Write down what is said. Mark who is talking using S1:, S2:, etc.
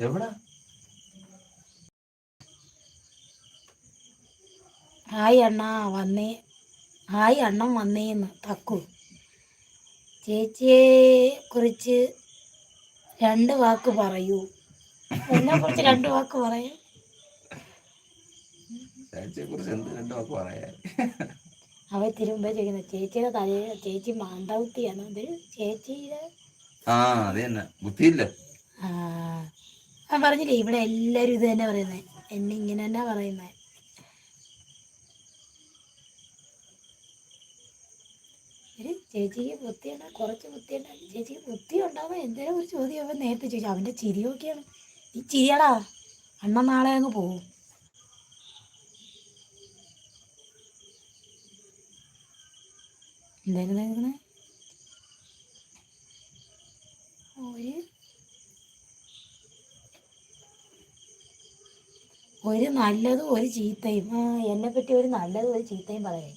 S1: എവിടാ?
S2: ഹായ് അണ്ണാ വന്നേ, ഹായ് അണ്ണൻ വന്നേന്ന് തക്കു. ചേച്ചിയെ കുറിച്ച് 2 വാക്ക് പറയൂ. എന്നെ കുറിച്ച് 2 വാക്ക് പറയൂ.
S1: ചേച്ചിയെ കുറിച്ച് എന്ത് 2 വാക്ക് പറയാൻ?
S2: അവ തിരുമ്പോ ചെയ്യുന്ന ചേച്ചിയുടെ തലയിൽ ചേച്ചി മാന്തകുത്തിയാണ്. അത് ചേച്ചിയുടെ
S1: അത് തന്നെ ബുദ്ധിയില്ല.
S2: ഞാൻ പറഞ്ഞില്ലേ ഇവിടെ എല്ലാരും ഇത് തന്നെ പറയുന്നേ, എന്നെ ഇങ്ങനെ തന്നെ പറയുന്നേ. ചേച്ചിക്ക് ബുദ്ധിയുണ്ട, കുറച്ച് ബുദ്ധിയുണ്ട. ചേച്ചിക്ക് ബുദ്ധി ഉണ്ടാവുക എന്തെങ്കിലും ഒരു ചോദ്യം അവൻ നേരത്തെ ചോദിച്ചു. അവന്റെ ചിരിയൊക്കെയാണ് ഈ ചിരിയടാ. അണ്ണൻ നാളെ അങ്ങ് പോവും. എന്തായിരുന്നു ഒരു നല്ലതും ഒരു ചീത്തയും. എന്നെ പറ്റി ഒരു നല്ലതും ഒരു ചീത്തയും പറയാം.